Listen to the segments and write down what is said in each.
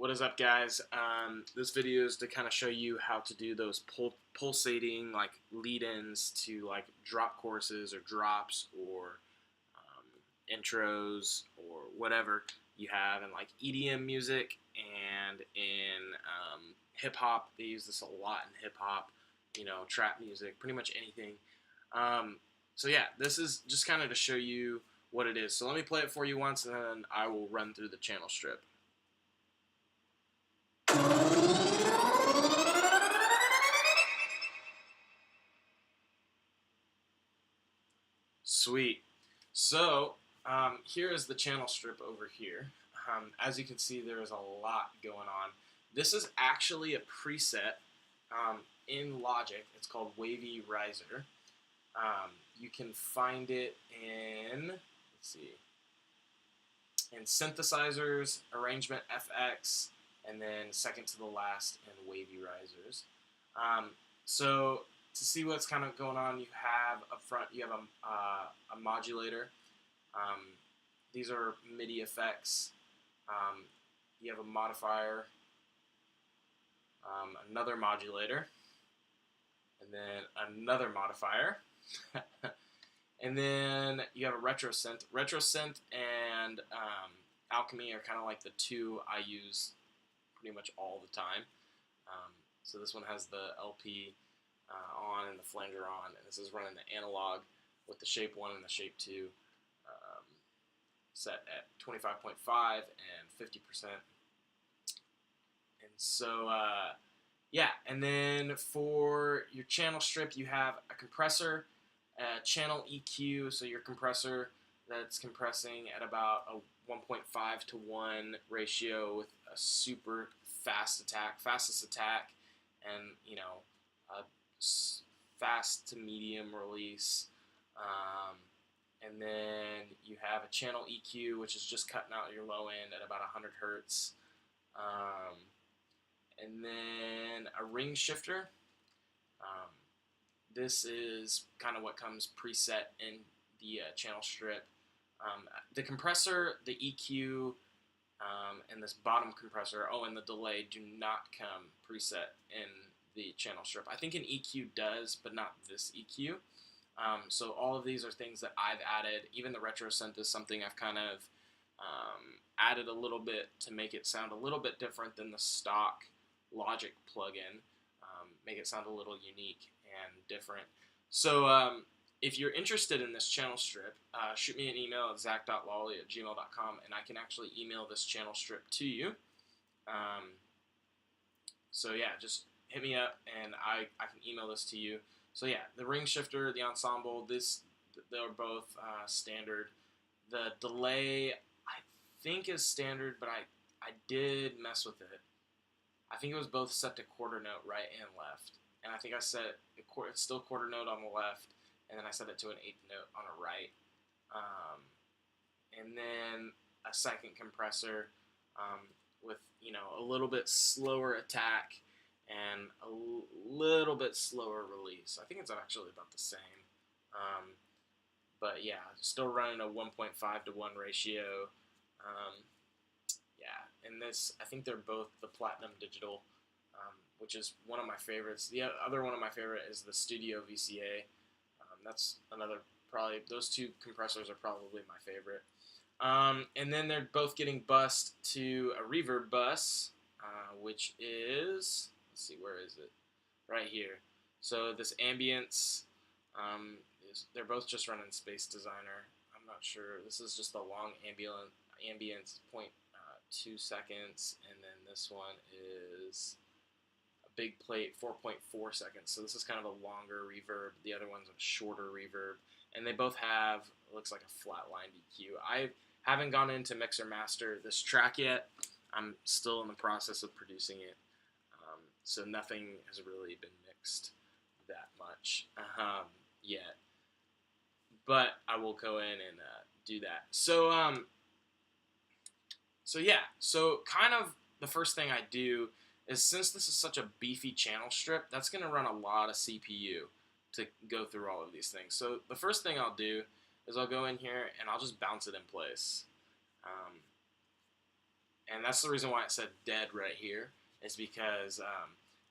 What is up, guys? This video is to kind of show you how to do those pulsating like lead-ins to like drop choruses or drops or intros or whatever you have in like EDM music and in hip-hop. They use this a lot in hip-hop, trap music, pretty much anything. So yeah, this is just kind of to show you what it is. So let me play it for you once, and then I will run through the channel strip. Sweet. So here is the channel strip over here. As you can see, there is a lot going on. This is actually a preset in Logic. It's called Wavy Riser. You can find it in, in Synthesizers, Arrangement FX, and then second to the last in Wavy Risers. So to see what's kind of going on, you have up front, you have a modulator. These are MIDI effects. You have a modifier, another modulator, and then another modifier. And then you have a retro synth. Retro synth and Alchemy are kind of like the two I use pretty much all the time. So this one has the LP on and the flanger on, and this is running the analog with the shape 1 and the shape 2 set at 25.5 and 50%. And so yeah, and then for your channel strip, you have a compressor, channel EQ, so your compressor that's compressing at about a 1.5 to 1 ratio with a super fastest attack, and a fast to medium release. And then you have a channel EQ, which is just cutting out your low end at about 100 hertz. And then a ring shifter. This is kind of what comes preset in the channel strip. The compressor, the EQ, and this bottom compressor, and the delay do not come preset in the channel strip. I think an EQ does, but not this EQ. So all of these are things that I've added. Even the retro synth is something I've kind of added a little bit to make it sound a little bit different than the stock Logic plugin. Make it sound a little unique and different. So if you're interested in this channel strip, shoot me an email at zach.lawley@gmail.com, and I can actually email this channel strip to you. So yeah, just hit me up and I can email this to you. So yeah, the ring shifter, the ensemble, they're both standard. The delay, I think, is standard, but I did mess with it. I think it was both set to quarter note right and left. And I think I set it's still quarter note on the left, and then I set it to an 8th note on the right. And then a second compressor with a little bit slower attack and a little bit slower release. I think it's actually about the same. But yeah, still running a 1.5 to 1 ratio. Yeah, and this, I think they're both the Platinum Digital, which is one of my favorites. The other one of my favorite is the Studio VCA. That's another, probably, those two compressors are probably my favorite. And then they're both getting bussed to a reverb bus, which is, let's see, where is it? Right here. So this ambience, they're both just running Space Designer. I'm not sure. This is just a long ambience, 0.2 seconds, and then this one is a big plate, 4.4 seconds. So this is kind of a longer reverb. The other one's a shorter reverb, and they both have, it looks like a flatline EQ. I haven't gone into mix or master this track yet. I'm still in the process of producing it. So nothing has really been mixed that much yet, but I will go in and do that. So yeah, so kind of the first thing I do is, since this is such a beefy channel strip, that's going to run a lot of CPU to go through all of these things. So the first thing I'll do is I'll go in here and I'll just bounce it in place. And that's the reason why it said dead right here, is because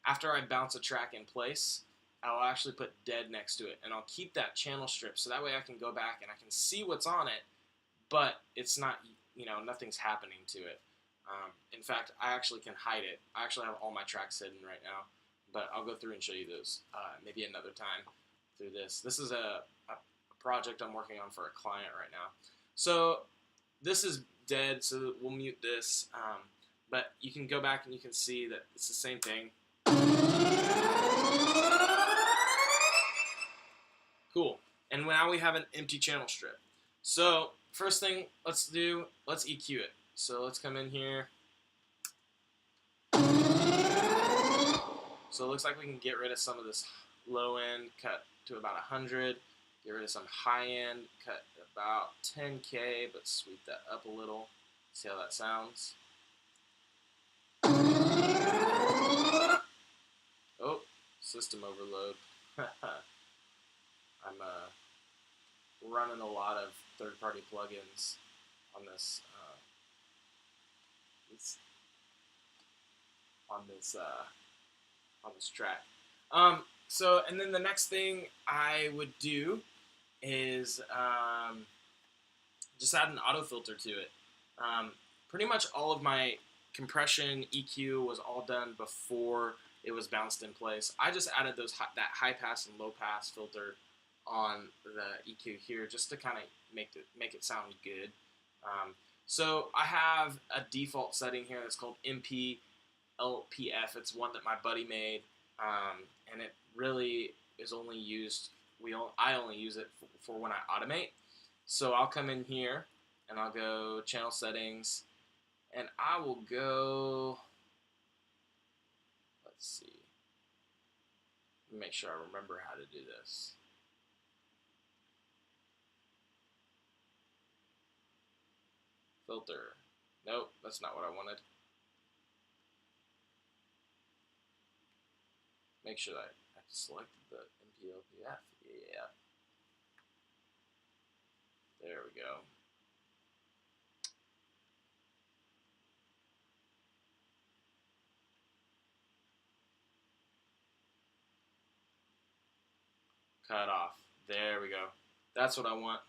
after I bounce a track in place, I'll actually put dead next to it, and I'll keep that channel strip so that way I can go back and I can see what's on it, but it's not, nothing's happening to it. In fact, I actually can hide it. I actually have all my tracks hidden right now, but I'll go through and show you those maybe another time through this. This is a project I'm working on for a client right now. So this is dead, so we'll mute this, but you can go back and you can see that it's the same thing. Cool. And now we have an empty channel strip. So first thing let's EQ it. So let's come in here. So it looks like we can get rid of some of this low end, cut to about 100. Get rid of some high end, cut about 10K, but sweep that up a little. See how that sounds. Oh, system overload. I'm running a lot of third-party plugins on this track. So, and then the next thing I would do is just add an auto filter to it. Pretty much all of my compression EQ was all done before it was bounced in place. I just added that high pass and low pass filter on the EQ here just to kind of make it sound good. So I have a default setting here that's called MP LPF. It's one that my buddy made, and it really is only used. I only use it for when I automate. So I'll come in here and I'll go channel settings, and I will go. Let's see. Make sure I remember how to do this. Filter. Nope, that's not what I wanted. Make sure that I selected the MPLPF. Yeah. There we go. Cut off. There we go. That's what I want.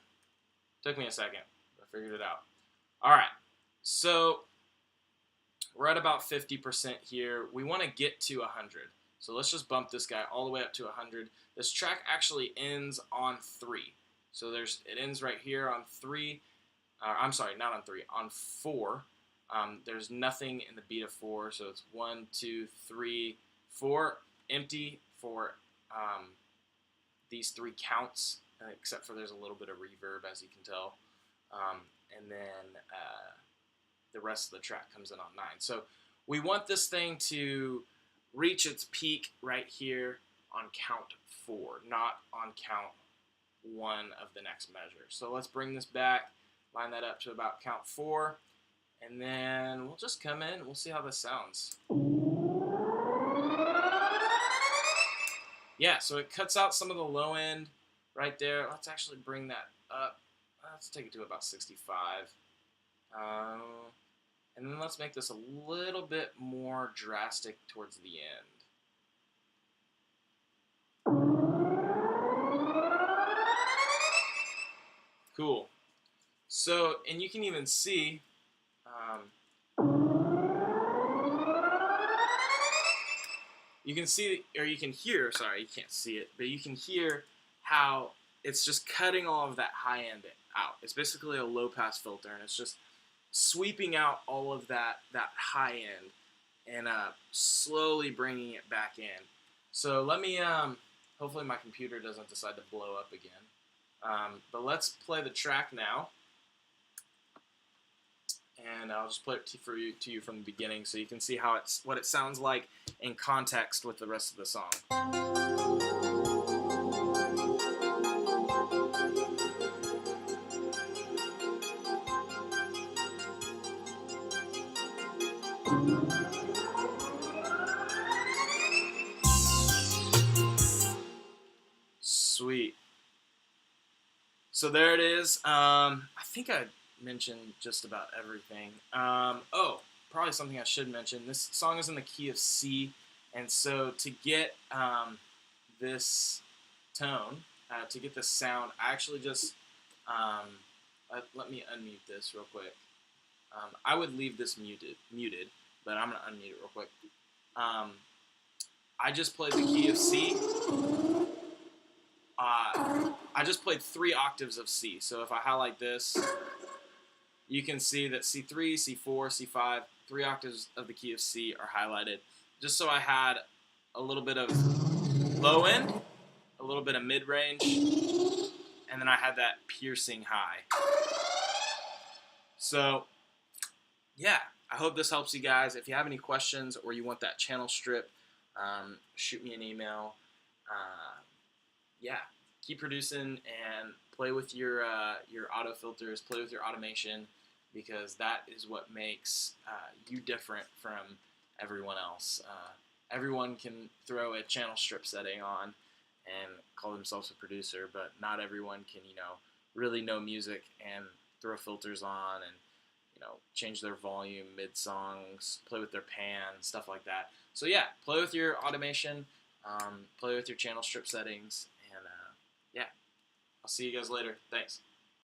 Took me a second. I figured it out. All right. So we're at about 50% here. We want to get to 100. So let's just bump this guy all the way up to 100. This track actually ends on 3. So it ends right here on 3. I'm sorry, not on 3, on 4. There's nothing in the beat of 4, so it's 1, 2, 3, 4, empty for these 3 counts, except for there's a little bit of reverb, as you can tell. And then the rest of the track comes in on 9. So we want this thing to reach its peak right here on count 4, not on count 1 of the next measure. So let's bring this back, line that up to about count 4, and then we'll just come in and we'll see how this sounds. Yeah, so it cuts out some of the low end right there. Let's actually bring that up. Let's take it to about 65. And then let's make this a little bit more drastic towards the end. Cool. So, and you can even see, you can see, or you can hear, sorry, you can't see it, but you can hear how it's just cutting all of that high end out. It's basically a low pass filter, and it's just sweeping out all of that high end and slowly bringing it back in. So let me, hopefully my computer doesn't decide to blow up again. But let's play the track now. And I'll just play it to you from the beginning so you can see what it sounds like in context with the rest of the song. Sweet. So there it is. I think I mentioned just about everything. Oh, probably something I should mention. This song is in the key of C, and so to get this tone, to get this sound, I actually just let me unmute this real quick. I would leave this muted, but I'm gonna unmute it real quick. I just played the key of C. I just played 3 octaves of C. So if I highlight this, you can see that C3, C4, C5, 3 octaves of the key of C are highlighted. Just so I had a little bit of low end, a little bit of mid range, and then I had that piercing high. So yeah, I hope this helps you guys. If you have any questions or you want that channel strip, shoot me an email. Yeah, keep producing and play with your auto filters, play with your automation, because that is what makes you different from everyone else. Everyone can throw a channel strip setting on and call themselves a producer, but not everyone can, really know music and throw filters on and change their volume mid-songs, play with their pan, stuff like that. So yeah, play with your automation, play with your channel strip settings, and yeah, I'll see you guys later. Thanks.